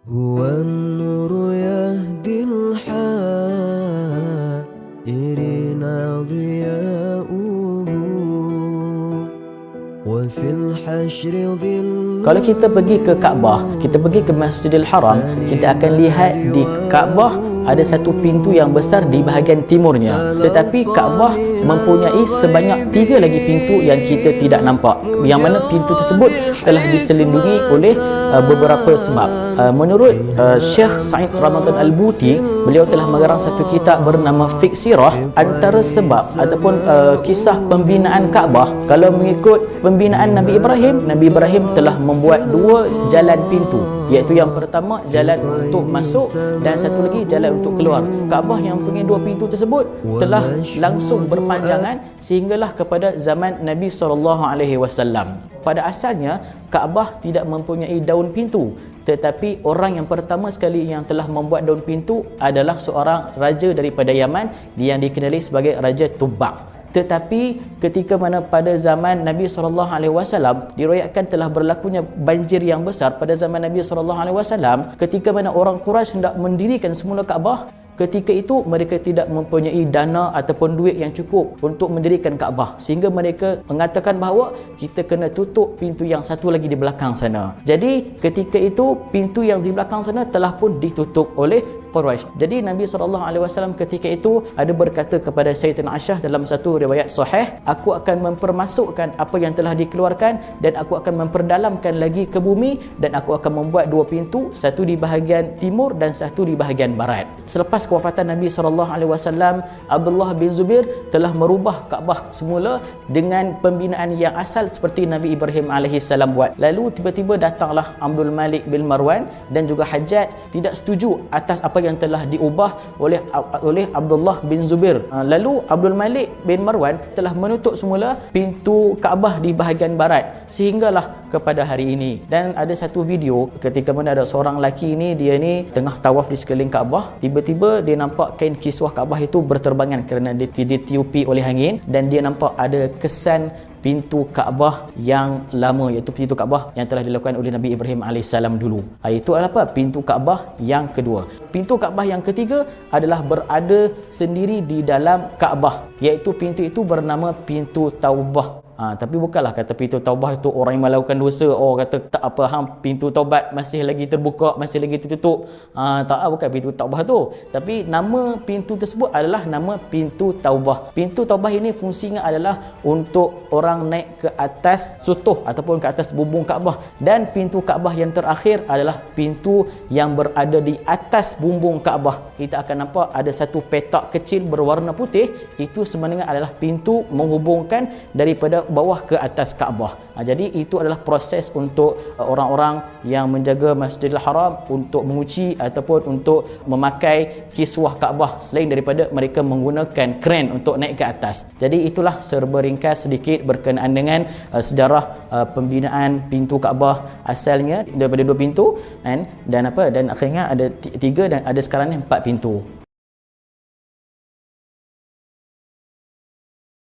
هو النور يهدي الحائرين ضياؤه وفي الحشر ظل. Kalau kita pergi ke Kaabah, kita pergi ke Masjidil Haram, kita akan lihat di Kaabah ada satu pintu yang besar di bahagian timurnya. Tetapi Kaabah mempunyai sebanyak 3 lagi pintu yang kita tidak nampak, yang mana pintu tersebut telah diselindungi oleh beberapa sebab. Menurut Syekh Sa'id Ramadan Al-Buti, beliau telah mengarang satu kitab bernama Fiqh Sirah. Antara sebab ataupun kisah pembinaan Kaabah, kalau mengikut pembinaan Nabi Ibrahim telah membuat 2 jalan pintu, iaitu yang pertama jalan untuk masuk dan satu lagi jalan untuk keluar. Kaabah yang punya 2 pintu tersebut telah langsung berpanjangan sehinggalah kepada zaman Nabi SAW. Pada asalnya Kaabah tidak mempunyai daun pintu, tetapi orang yang pertama sekali yang telah membuat daun pintu adalah seorang raja daripada Yaman yang dikenali sebagai Raja Tubak. Tetapi ketika mana pada zaman Nabi SAW diriwayatkan telah berlakunya banjir yang besar pada zaman Nabi SAW, ketika mana orang Quraisy hendak mendirikan semula Kaabah, ketika itu mereka tidak mempunyai dana ataupun duit yang cukup untuk mendirikan Kaabah, sehingga mereka mengatakan bahawa kita kena tutup pintu yang satu lagi di belakang sana. Jadi ketika itu pintu yang di belakang sana telah pun ditutup oleh Quraisy. Jadi Nabi SAW ketika itu ada berkata kepada Sayyidina Aisyah dalam satu riwayat sahih, aku akan mempermasukkan apa yang telah dikeluarkan dan aku akan memperdalamkan lagi ke bumi, dan aku akan membuat 2 pintu, satu di bahagian timur dan satu di bahagian barat. Selepas kewafatan Nabi SAW, Abdullah bin Zubair telah merubah Kaabah semula dengan pembinaan yang asal seperti Nabi Ibrahim AS buat. Lalu tiba-tiba datanglah Abdul Malik bin Marwan dan juga Hajjaj tidak setuju atas apa yang telah diubah oleh Abdullah bin Zubair. Lalu Abdul Malik bin Marwan telah menutup semula pintu Kaabah di bahagian barat sehinggalah kepada hari ini. Dan ada satu video ketika mana ada seorang lelaki ini, dia ni tengah tawaf di sekeliling Kaabah, tiba-tiba dia nampak kain kiswah Kaabah itu berterbangan kerana ditiupi oleh angin, dan dia nampak ada kesan pintu Kaabah yang lama, iaitu pintu Kaabah yang telah dilakukan oleh Nabi Ibrahim AS dulu. Itu adalah apa? Pintu Kaabah yang kedua. Pintu Kaabah yang ketiga adalah berada sendiri di dalam Kaabah, iaitu pintu itu bernama pintu Taubah. Tapi bukanlah kata pintu taubah itu orang yang melakukan dosa, kata tak apa, pintu taubat masih lagi terbuka, masih lagi tertutup. Bukan pintu taubah tu. Tapi nama pintu tersebut adalah nama pintu taubah. Pintu taubah ini fungsinya adalah untuk orang naik ke atas sutuh ataupun ke atas bumbung Kaabah. Dan pintu Kaabah yang terakhir adalah pintu yang berada di atas bumbung Kaabah. Kita akan nampak ada satu petak kecil berwarna putih, itu sebenarnya adalah pintu menghubungkan daripada bawah ke atas Kaabah. Jadi itu adalah proses untuk orang-orang yang menjaga Masjidil Haram untuk menguci ataupun untuk memakai kiswah Kaabah selain daripada mereka menggunakan kren untuk naik ke atas. Jadi itulah serba ringkas sedikit berkenaan dengan sejarah pembinaan pintu Kaabah asalnya daripada 2 pintu dan akhirnya ada 3 dan ada sekarang ni 4 pintu.